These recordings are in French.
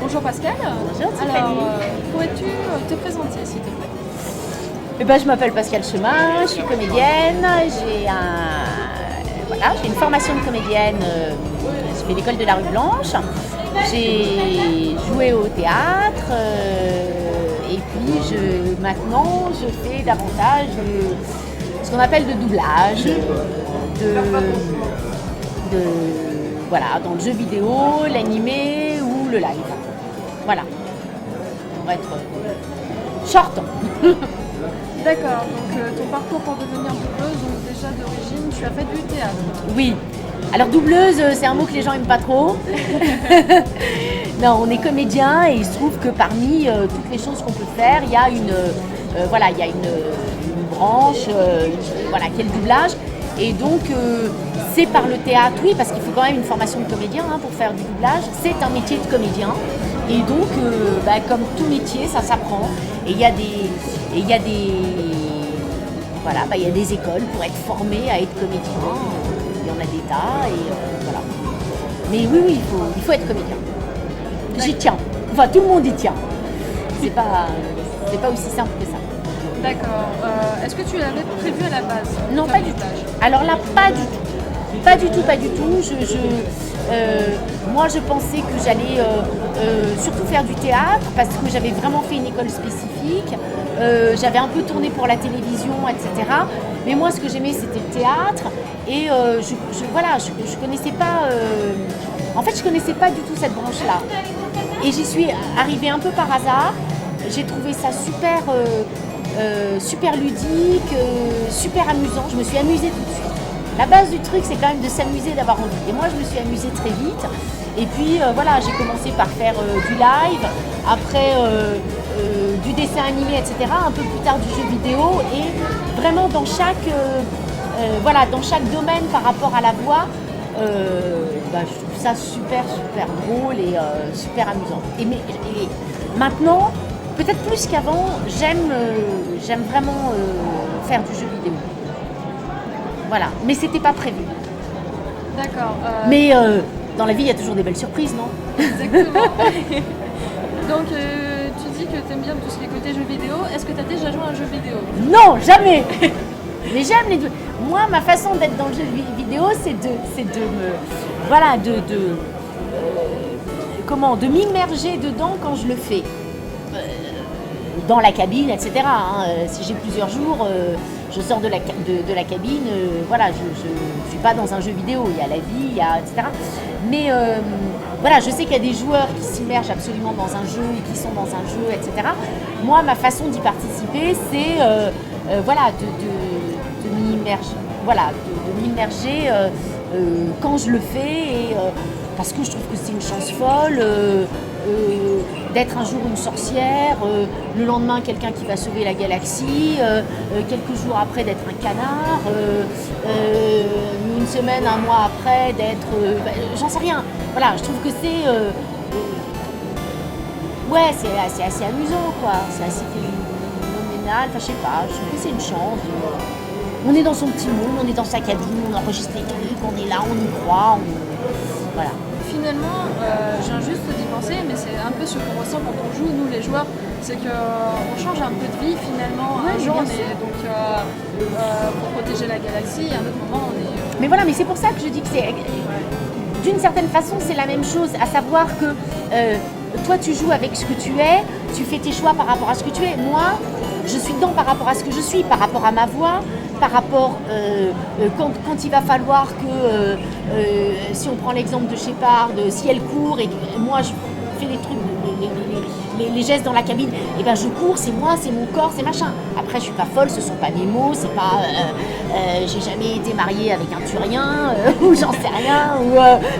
Bonjour Pascal. Bonjour Tiffany. Alors, pourrais-tu te présenter s'il te plaît? Je m'appelle Pascal Chemin, je suis comédienne, j'ai une formation de comédienne, j'ai fait l'école de la rue Blanche, j'ai joué au théâtre et puis maintenant je fais davantage ce qu'on appelle de doublage, dans le jeu vidéo, l'animé ou le live. Voilà, pour être short. D'accord, donc ton parcours pour devenir doubleuse, donc déjà d'origine, tu as fait du théâtre. Oui. Alors doubleuse, c'est un mot que les gens n'aiment pas trop. Non, on est comédien et il se trouve que parmi toutes les choses qu'on peut faire, il y a une branche qui est le doublage. Et donc c'est par le théâtre, oui, parce qu'il faut quand même une formation de comédien pour faire du doublage. C'est un métier de comédien. Et donc, comme tout métier, ça s'apprend. Et il y a des écoles pour être formé à être comédien. Il y en a des tas et voilà. Mais oui, il faut être comédien. J'y tiens. Enfin, tout le monde y tient. C'est pas aussi simple que ça. D'accord. Est-ce que tu l'avais prévu à la base? Non, pas du tout. Alors là, pas du tout. Pas du tout. Moi, je pensais que j'allais surtout faire du théâtre parce que j'avais vraiment fait une école spécifique. J'avais un peu tourné pour la télévision, etc. Mais moi, ce que j'aimais, c'était le théâtre. Et je connaissais pas. En fait, je connaissais pas du tout cette branche-là. Et j'y suis arrivée un peu par hasard. J'ai trouvé ça super ludique, super amusant. Je me suis amusée tout de suite. La base du truc, c'est quand même de s'amuser, d'avoir envie. Et moi, je me suis amusée très vite. Et puis, j'ai commencé par faire du live, après du dessin animé, etc. Un peu plus tard, du jeu vidéo. Et vraiment, dans chaque domaine par rapport à la voix, je trouve ça super drôle et super amusant. Et maintenant, peut-être plus qu'avant, j'aime vraiment faire du jeu vidéo. Voilà, mais c'était pas prévu. D'accord. Mais dans la vie, il y a toujours des belles surprises, non? Exactement. Donc, tu dis que tu aimes bien tout ce qui est côté jeux vidéo. Est-ce que tu as déjà joué à un jeu vidéo? Non, jamais. Mais j'aime les deux. Moi, ma façon d'être dans le jeu vidéo, c'est de m'immerger dedans quand je le fais. Dans la cabine, etc. Si j'ai plusieurs jours, je sors de la cabine, je ne suis pas dans un jeu vidéo, il y a la vie, etc. Mais je sais qu'il y a des joueurs qui s'immergent absolument dans un jeu et qui sont dans un jeu, etc. Moi, ma façon d'y participer, c'est de m'immerger quand je le fais, parce que je trouve que c'est une chance folle. D'être un jour une sorcière, le lendemain quelqu'un qui va sauver la galaxie, quelques jours après d'être un canard, une semaine, un mois après d'être... j'en sais rien. Voilà, je trouve que c'est assez amusant, quoi. C'est assez phénoménal, je sais pas, je trouve que c'est une chance. On est dans son petit monde, on est dans sa cabine, on enregistre les trucs, on est là, on y croit, voilà. Finalement, je viens juste d'y penser, mais c'est un peu ce qu'on ressent quand on joue, nous les joueurs, c'est qu'on change un peu de vie finalement. Oui, un jour, bien on est donc pour protéger la galaxie, à un autre moment, on est... Mais c'est pour ça que je dis que d'une certaine façon, c'est la même chose, à savoir que toi, tu joues avec ce que tu es, tu fais tes choix par rapport à ce que tu es. Moi, je suis dedans par rapport à ce que je suis, par rapport à ma voix, par rapport quand il va falloir que, si on prend l'exemple de Shepard, si elle court et moi je fais les trucs, les gestes dans la cabine, et je cours, c'est moi, c'est mon corps, c'est machin. Après, je suis pas folle, ce sont pas mes mots, c'est pas, j'ai jamais été mariée avec un Turien ou j'en sais rien.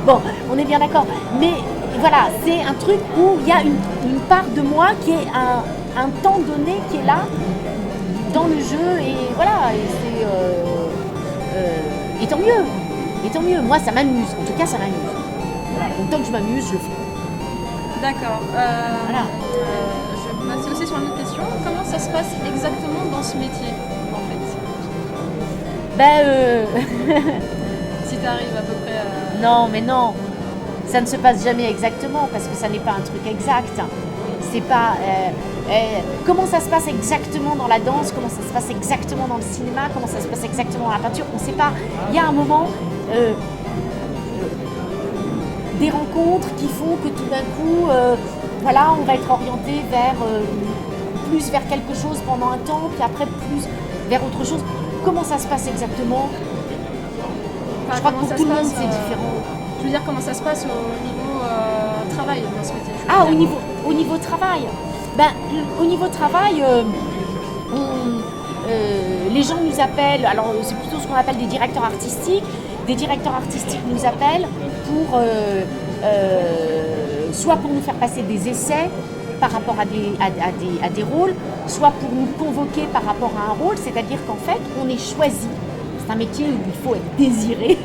Bon, on est bien d'accord. Mais voilà, c'est un truc où il y a une part de moi qui est un temps donné qui est là. Dans le jeu et voilà, et tant mieux, moi ça m'amuse, en tout cas ça m'amuse. Voilà. Donc tant que je m'amuse, je le fais. D'accord. Voilà. Je vais passer aussi sur une autre question. Comment ça se passe exactement dans ce métier en fait? Si tu arrives à peu près à... Non, mais non. ça ne se passe jamais exactement parce que ça n'est pas un truc exact. C'est pas comment ça se passe exactement dans la danse, comment ça se passe exactement dans le cinéma, comment ça se passe exactement dans la peinture, on ne sait pas. Il y a un moment, des rencontres qui font que tout d'un coup, voilà, on va être orienté plus vers quelque chose pendant un temps, puis après plus vers autre chose. Comment ça se passe exactement? Je crois que pour tout le monde, c'est différent. Je veux dire, comment ça se passe au niveau travail dans ce métier? Ah, au niveau travail. Ben, au niveau travail, les gens nous appellent, alors c'est plutôt ce qu'on appelle des directeurs artistiques. Des directeurs artistiques nous appellent pour, soit pour nous faire passer des essais par rapport à des rôles, soit pour nous convoquer par rapport à un rôle, c'est-à-dire qu'en fait, on est choisi. C'est un métier où il faut être désiré,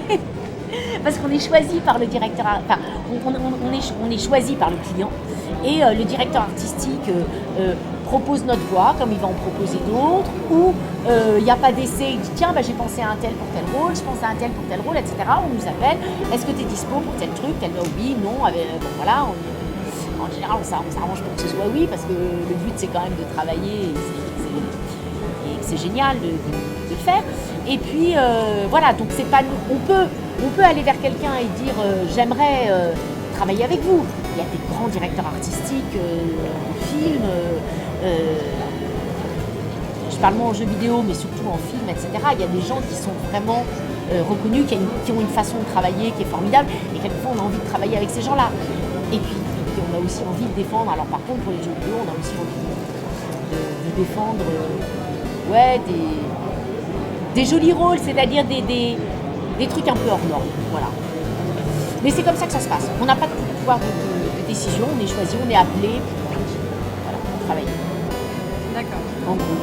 parce qu'on est choisi par le directeur, enfin, on est choisi par le client, et le directeur artistique propose notre voix, comme il va en proposer d'autres, ou il n'y a pas d'essai, il dit tiens, bah, j'ai pensé à un tel pour tel rôle, je pense à un tel pour tel rôle, etc. On nous appelle, est-ce que tu es dispo pour tel truc, tel oui, non, bon, voilà, en général on s'arrange pour que ce soit oui, parce que le but c'est quand même de travailler, et c'est génial de le faire. Et puis voilà, donc c'est pas, on peut aller vers quelqu'un et dire j'aimerais travailler avec vous. Il y a des grands directeurs artistiques en film, je parle moins en jeux vidéo, mais surtout en film, etc. Il y a des gens qui sont vraiment reconnus, qui ont une façon de travailler qui est formidable, et quelquefois on a envie de travailler avec ces gens-là. Et puis on a aussi envie de défendre, alors par contre pour les jeux vidéo, on a aussi envie de défendre des jolis rôles, c'est-à-dire des trucs un peu hors normes, voilà. Mais c'est comme ça que ça se passe. On n'a pas de pouvoir de décision, on est choisi, on est appelé, voilà, pour travailler. D'accord. En gros.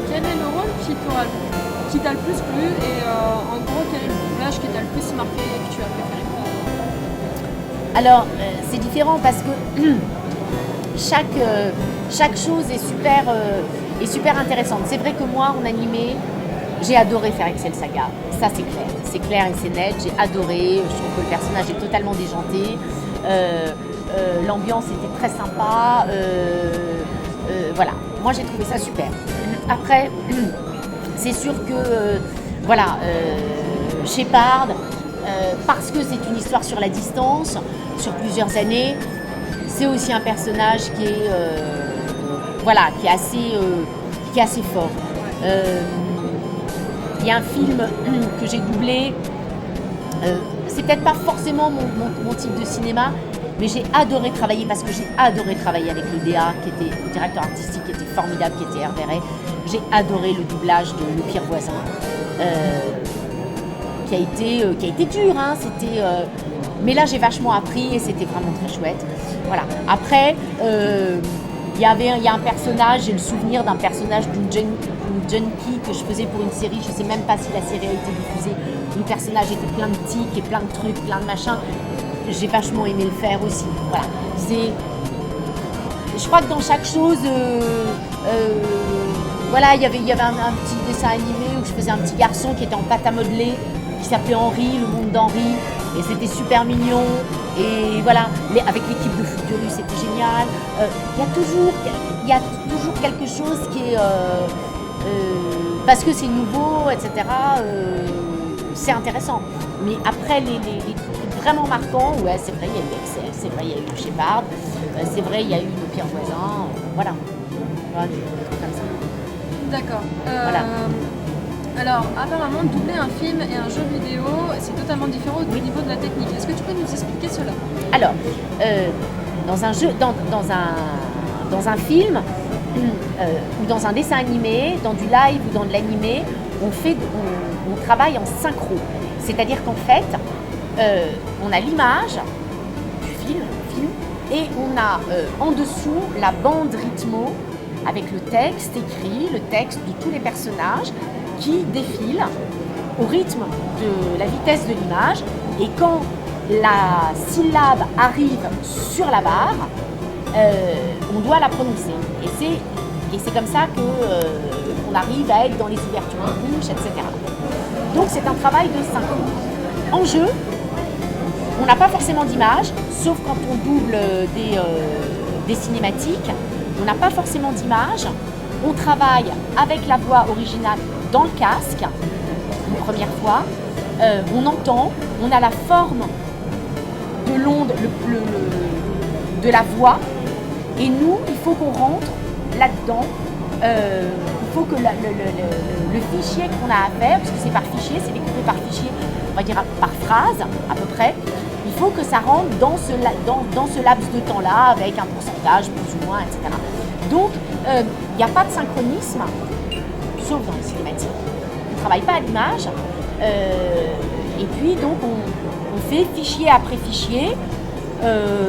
Quel est le rôle qui t'a le plus plu et en gros quel est le doublage qui t'a le plus marqué et que tu as préféré? Alors c'est différent parce que chaque chose est super intéressante. C'est vrai que moi en animé, j'ai adoré faire Excel Saga, ça c'est clair et c'est net, j'ai adoré, je trouve que le personnage est totalement déjanté, l'ambiance était très sympa, voilà, moi j'ai trouvé ça super. Après, c'est sûr que, Shepard, parce que c'est une histoire sur la distance, sur plusieurs années, c'est aussi un personnage qui est assez fort. Il y a un film que j'ai doublé, c'est peut-être pas forcément mon type de cinéma, mais j'ai adoré travailler parce que j'ai adoré travailler avec le DA, qui était le directeur artistique, qui était formidable, qui était Hervé Ray. J'ai adoré le doublage de Le Pire Voisin, qui a été dur, hein, mais là j'ai vachement appris et c'était vraiment très chouette. Voilà. Après, il y a un personnage, j'ai le souvenir d'un personnage d'une junkie que je faisais pour une série, je ne sais même pas si la série a été diffusée. Le personnage était plein de tics et plein de trucs, plein de machins. J'ai vachement aimé le faire aussi. Voilà. Je crois que dans chaque chose, voilà, il y avait un petit dessin animé où je faisais un petit garçon qui était en pâte à modeler, qui s'appelait Henri, le monde d'Henri, et c'était super mignon. Et voilà, avec l'équipe de Futurus, c'était génial. Il y a toujours quelque chose qui est parce que c'est nouveau, etc. C'est intéressant. Mais après, les trucs vraiment marquants, ouais, c'est vrai, il y a eu Excel, c'est vrai, il y a eu Shepard, c'est vrai, il y a eu Le Pire Voisin, voilà. Voilà, des trucs comme ça. D'accord. Voilà. Alors, apparemment, doubler un film et un jeu vidéo, c'est totalement différent au niveau de la technique. Est-ce que tu peux nous expliquer cela? Alors, dans un film, ou dans un dessin animé, dans du live ou dans de l'animé, on travaille en synchro. C'est-à-dire qu'en fait, on a l'image du film et on a en dessous la bande rythmo avec le texte écrit, le texte de tous les personnages qui défilent au rythme de la vitesse de l'image. Et quand la syllabe arrive sur la barre, on doit la prononcer. Et c'est comme ça qu'on arrive à être dans les ouvertures de bouche, etc. Donc c'est un travail de synchro. En jeu, on n'a pas forcément d'image, sauf quand on double des cinématiques. On n'a pas forcément d'image. On travaille avec la voix originale dans le casque, une première fois. On entend, on a la forme de l'onde, de la voix. Et nous, il faut qu'on rentre là-dedans. Il faut que le fichier qu'on a à faire, parce que c'est par fichier, c'est découpé par fichier, on va dire par phrase à peu près, il faut que ça rentre dans ce laps de temps-là, avec un pourcentage plus ou moins, etc. Donc, il n'y a pas de synchronisme, sauf dans les cinématiques. On ne travaille pas à l'image. Et puis, donc, on fait fichier après fichier.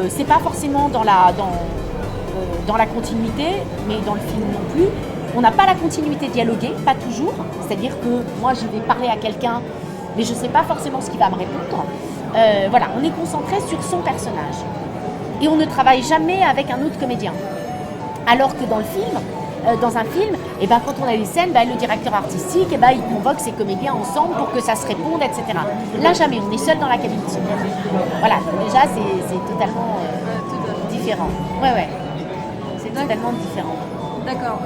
C'est pas forcément dans la continuité, mais dans le film non plus. On n'a pas la continuité dialoguée, pas toujours. C'est-à-dire que moi, je vais parler à quelqu'un, mais je ne sais pas forcément ce qu'il va me répondre. Voilà, on est concentré sur son personnage. Et on ne travaille jamais avec un autre comédien. Alors que dans le film, dans un film, et ben, quand on a les scènes, ben, le directeur artistique, et ben, il convoque ses comédiens ensemble pour que ça se réponde, etc. Là, jamais, on est seul dans la cabine. Voilà, déjà, c'est totalement différent. Ouais. C'est totalement différent. D'accord.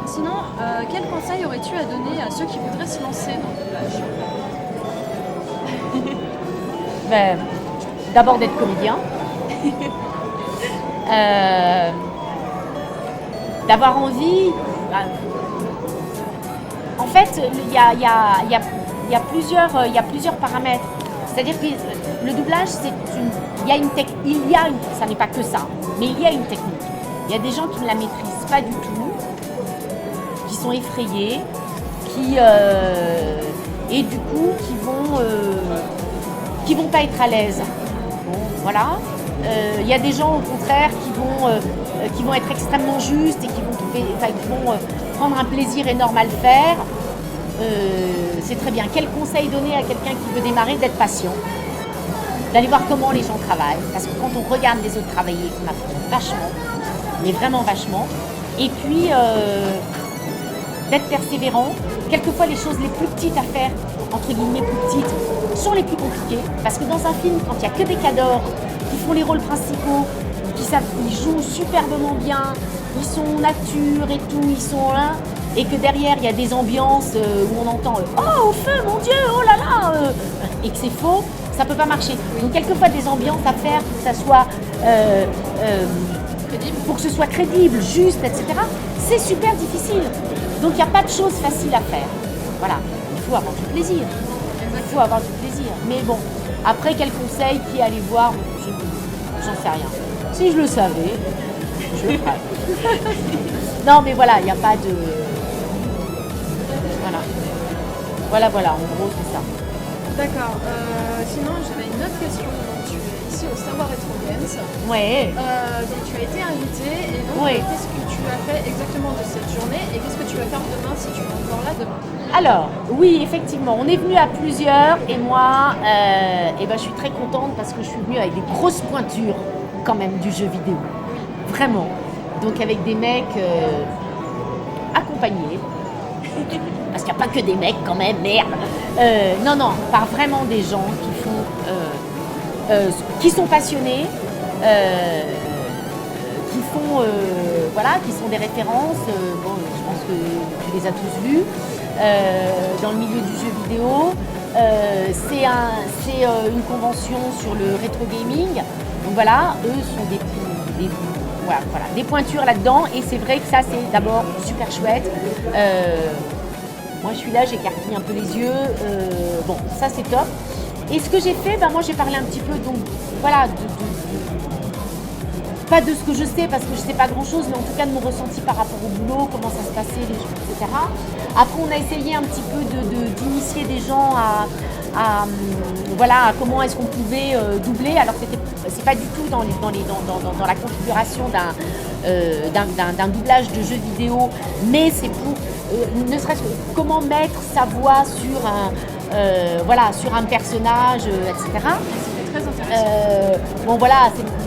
Sinon, quel conseil aurais-tu à donner à ceux qui voudraient se lancer dans le doublage? Ben, d'abord d'être comédien. D'avoir envie. En fait, il y a plusieurs paramètres. C'est-à-dire que le doublage, ça n'est pas que ça, mais il y a une technique. Il y a des gens qui ne la maîtrisent pas du tout, qui sont effrayés, et du coup qui vont pas être à l'aise. Bon, voilà. Il y a des gens au contraire qui vont être extrêmement justes et qui vont prendre un plaisir énorme à le faire. C'est très bien. Quel conseil donner à quelqu'un qui veut démarrer? D'être patient, d'aller voir comment les gens travaillent, parce que quand on regarde les autres travailler, on apprend vachement, mais vraiment vachement. Et puis d'être persévérant. Quelquefois, les choses les plus petites à faire, entre guillemets plus petites, sont les plus compliquées, parce que dans un film, quand il n'y a que des cadors qui font les rôles principaux, ils jouent superbement bien, ils sont nature et tout, ils sont là, et que derrière il y a des ambiances où on entend oh au feu mon Dieu, oh là là, et que c'est faux, ça peut pas marcher. Donc quelquefois des ambiances à faire pour que ça soit pour que ce soit crédible, juste, etc. C'est super difficile. Donc il n'y a pas de choses faciles à faire. Voilà, il faut avoir du plaisir. Il faut avoir du plaisir. Mais bon, après quel conseil, qui aller voir, j'en sais rien. Si je le savais, je le ferais. Non mais voilà, il n'y a pas de... Voilà, en gros c'est ça. D'accord. Sinon, j'avais une autre question. Donc, tu es ici au Savoir Retro Games. Ouais. Donc, tu as été invité. Et donc, qu'est-ce que tu as fait exactement de cette journée? Et qu'est-ce que tu vas faire demain si tu es encore là demain? Alors, oui, effectivement, on est venu à plusieurs. Et moi, je suis très contente parce que je suis venue avec des grosses pointures quand même du jeu vidéo. Vraiment. Donc, avec des mecs accompagnés. Parce qu'il n'y a pas que des mecs quand même, merde. Non, par vraiment des gens qui sont passionnés, qui sont des références. Je pense que tu les as tous vus dans le milieu du jeu vidéo. C'est une convention sur le rétro gaming. Donc voilà, eux sont des pointures là-dedans. Et c'est vrai que ça, c'est d'abord super chouette. Moi, je suis là, j'écarquille un peu les yeux. Bon, ça, c'est top. Et ce que j'ai fait, moi, j'ai parlé un petit peu, donc, voilà, pas de ce que je sais, parce que je ne sais pas grand-chose, mais en tout cas de mon ressenti par rapport au boulot, comment ça se passait, les choses, etc. Après, on a essayé un petit peu d'initier des gens à comment est-ce qu'on pouvait doubler. Alors, c'est pas du tout dans la configuration d'un doublage de jeu vidéo, mais c'est pour ne serait-ce que comment mettre sa voix sur un personnage, etc. C'était très intéressant.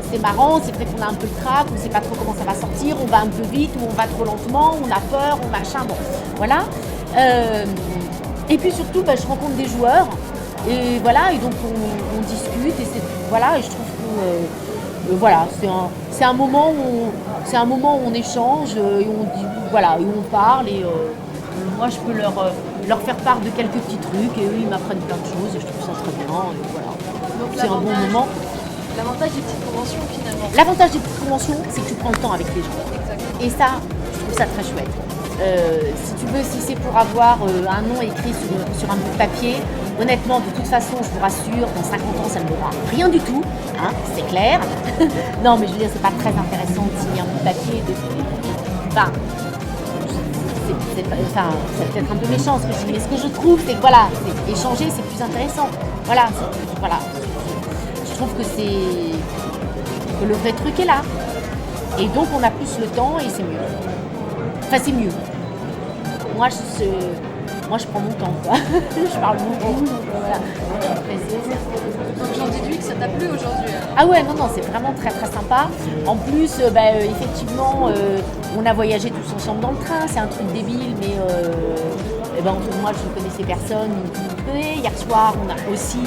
C'est marrant, c'est vrai qu'on a un peu le trac, on ne sait pas trop comment ça va sortir, on va un peu vite ou on va trop lentement, on a peur, on machin, bon, voilà. Et puis surtout, je rencontre des joueurs Et voilà, et donc on discute, et voilà, et je trouve que voilà, c'est un moment où on échange, et on dit, voilà, et on parle, et moi je peux leur faire part de quelques petits trucs, et eux ils m'apprennent plein de choses, et je trouve ça très bien, et voilà. Donc C'est un bon moment. L'avantage des petites conventions finalement. L'avantage des petites conventions, c'est que tu prends le temps avec les gens. Exactement. Et ça, je trouve ça très chouette. Si tu veux, si c'est pour avoir un nom écrit sur un bout de papier, honnêtement, de toute façon, je vous rassure, dans 50 ans, ça ne vaudra rien du tout, hein, c'est clair. Non, mais je veux dire, c'est pas très intéressant de signer un bout de papier. Enfin, c'est peut-être un peu méchant ce que je dis, mais ce que je trouve, c'est que voilà, échanger, c'est plus intéressant. Voilà, voilà. Je trouve que le vrai truc est là. Et donc, on a plus le temps et c'est mieux. Enfin, c'est mieux. Moi, je prends mon temps, quoi. Je parle beaucoup, donc voilà. Donc j'en déduis que ça t'a plu aujourd'hui. Ah ouais, non, c'est vraiment très très sympa. En plus, effectivement, on a voyagé tous ensemble dans le train. C'est un truc débile, mais moi, je ne connaissais personne. Hier soir, on a aussi...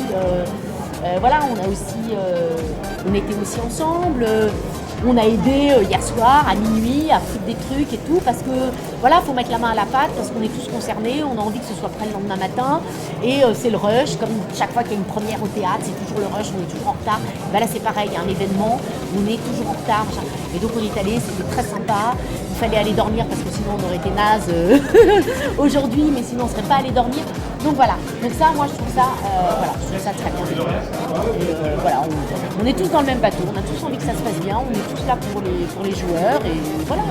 on était aussi ensemble. On a aidé hier soir à minuit à foutre des trucs et tout parce que voilà, faut mettre la main à la pâte parce qu'on est tous concernés, on a envie que ce soit prêt le lendemain matin et c'est le rush, comme chaque fois qu'il y a une première au théâtre, c'est toujours le rush, on est toujours en retard. Là c'est pareil, il y a un événement, on est toujours en retard, machin. Et donc on est allé, c'était très sympa. Il fallait aller dormir parce que sinon on aurait été naze aujourd'hui, mais sinon on serait pas allé dormir. Donc voilà, donc ça moi je trouve ça très bien. Voilà, on est tous dans le même bateau, on a tous envie que ça se passe bien, on est tous là pour les joueurs et voilà.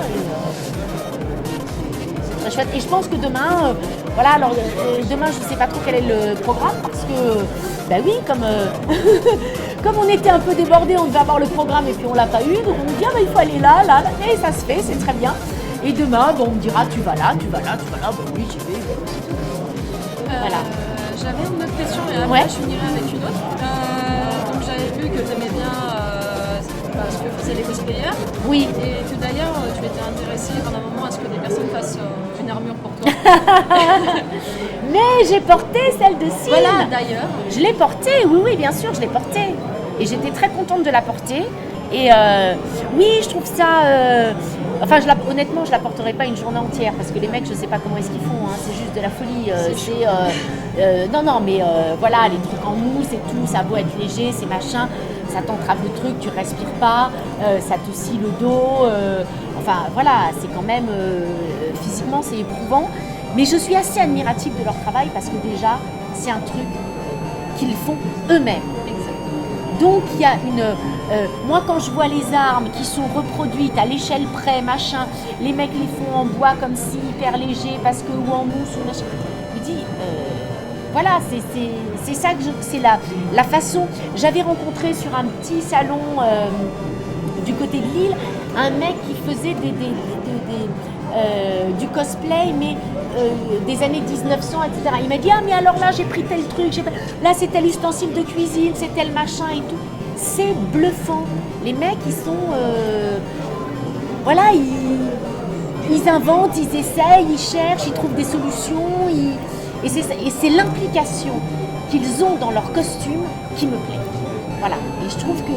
C'est très chouette. Et je pense que demain, demain je ne sais pas trop quel est le programme parce que, oui, comme on était un peu débordés, on devait avoir le programme et puis on l'a pas eu, donc on nous dit il faut aller là, et ça se fait, c'est très bien. Et demain, on me dira tu vas là, oui j'y vais. Voilà. J'avais une autre question et après je finirai avec une autre. Donc j'avais vu que tu aimais bien ce que faisaient les cosplayers. Oui. Et que d'ailleurs tu étais intéressée pendant un moment à ce que des personnes fassent une armure pour toi. Mais j'ai porté celle de Cine. Voilà d'ailleurs. Je l'ai portée, oui bien sûr, je l'ai portée. Et j'étais très contente de la porter. Et oui, je trouve ça... honnêtement, je la porterai pas une journée entière parce que les mecs, je sais pas comment est-ce qu'ils font, hein, c'est juste de la folie. Voilà, les trucs en mousse et tout, ça a beau être léger, c'est machin, ça t'entrave le truc, tu respires pas, ça te scie le dos. Voilà, c'est quand même physiquement, c'est éprouvant. Mais je suis assez admirative de leur travail parce que déjà, c'est un truc qu'ils font eux-mêmes. Donc il y a moi quand je vois les armes qui sont reproduites à l'échelle près, machin, les mecs les font en bois comme si hyper léger parce que ou en mousse ou machin. Je me dis voilà, c'est ça que c'est la façon. J'avais rencontré sur un petit salon du côté de Lille un mec qui faisait du cosplay mais des années 1900, etc. Il m'a dit mais alors là j'ai pris tel truc, là c'est tel ustensile de cuisine, c'est tel machin et tout. C'est bluffant. Les mecs ils sont ils inventent, ils essayent, ils cherchent, ils trouvent des solutions et c'est l'implication qu'ils ont dans leur costume qui me plaît. Voilà. Et je trouve que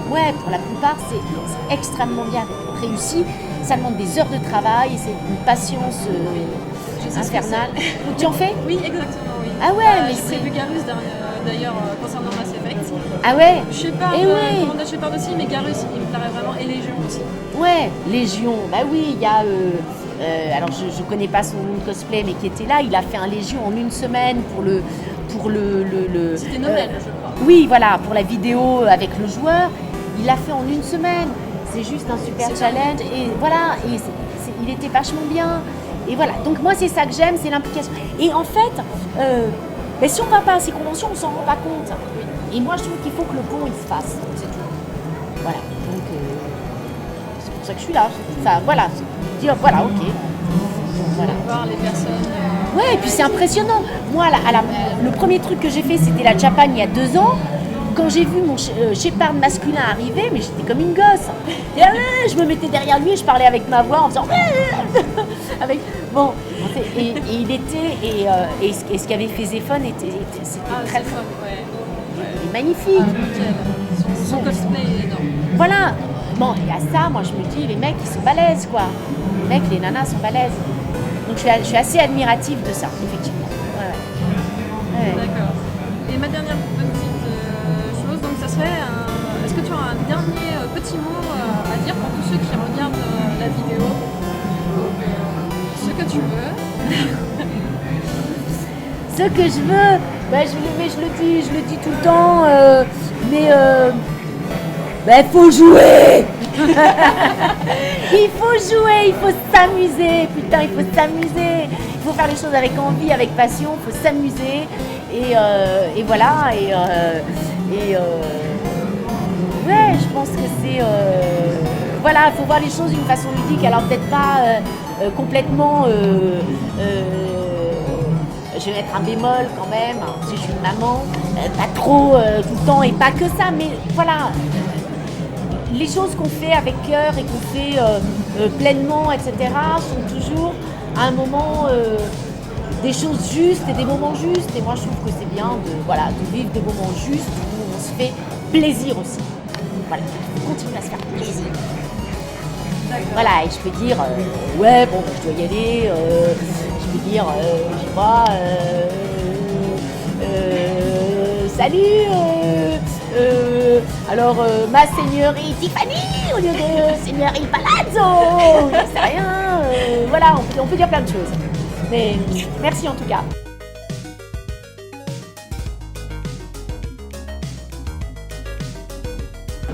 pour la plupart c'est extrêmement bien réussi. Ça demande des heures de travail, c'est une patience infernale. Tu en fais ? Oui, exactement, oui. Ah ouais, mais j'ai prévu Garus d'ailleurs concernant Mass Effect. Ah ouais. Shepard, Commander Shepard aussi, mais Garus, il me plairait vraiment, et Légion aussi. Ouais, Légion, oui, il y a... alors je connais pas son nom de cosplay, mais qui était là, il a fait un Légion en une semaine pour le C'était Noël, je crois. Oui, voilà, pour la vidéo avec le joueur, il l'a fait en une semaine. C'est juste un super challenge et voilà, il était vachement bien. Et voilà, donc moi c'est ça que j'aime, c'est l'implication. Et en fait, si on ne va pas à ces conventions, on ne s'en rend pas compte. Et moi je trouve qu'il faut que le pont il se fasse, c'est tout. Voilà, donc c'est pour ça que je suis là. Enfin voilà, dire voilà, ok. Voilà. Voir les personnes. Ouais, et puis c'est impressionnant. Moi, le premier truc que j'ai fait, c'était la Japan il y a 2 ans. Quand j'ai vu mon Shepard masculin arriver, mais j'étais comme une gosse. Et je me mettais derrière lui et je parlais avec ma voix en faisant Avec, bon, et il était, et ce qu'avait fait Zéphone, c'était très fun, ouais. Il est magnifique. Nickel. Son cosplay est énorme. Voilà. Bon, et à ça, moi je me dis, les mecs, ils sont balèzes, quoi. Les mecs, les nanas sont balèzes. Donc je suis assez admirative de ça, effectivement. Ouais. D'accord. Et ma dernière petite chose, donc ça serait, est-ce que tu as un dernier petit mot à dire pour tous ceux qui regardent la vidéo? Ce que tu veux. Ce que je veux, bah, je le dis tout le temps, mais faut jouer. Il faut jouer, il faut s'amuser, putain, il faut s'amuser. Il faut faire les choses avec envie, avec passion, il faut s'amuser. Et voilà, ouais, je pense que c'est... voilà, il faut voir les choses d'une façon ludique, alors peut-être pas complètement... je vais mettre un bémol quand même, si je suis une maman, pas trop tout le temps et pas que ça, mais voilà, les choses qu'on fait avec cœur et qu'on fait pleinement, etc., sont toujours à un moment des choses justes et des moments justes. Et moi, je trouve que c'est bien de vivre des moments justes où on se fait plaisir aussi. Voilà, on continue à se faire plaisir. Voilà, et je peux dire, ouais, bon, je dois y aller, je peux dire, je sais pas, salut, alors ma seigneurie Tiffany au lieu de seigneurie Palazzo, je sais rien, voilà, on peut dire plein de choses. Mais merci en tout cas.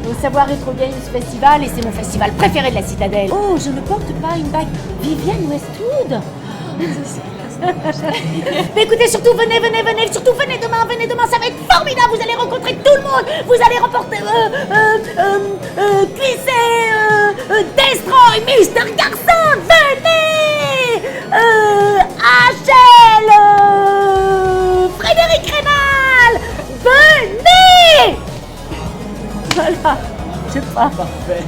Au Savoir Retro Games Festival, et c'est mon festival préféré de la Citadelle. Oh, je ne porte pas une bague Vivienne Westwood. Mais écoutez, surtout venez, surtout venez demain, ça va être formidable, vous allez rencontrer tout le monde, vous allez remporter Cuissé, Destroy, Mister Garçon, venez, Achel, Frédéric Rénal, venez. Voilà, je sais pas. Parfait.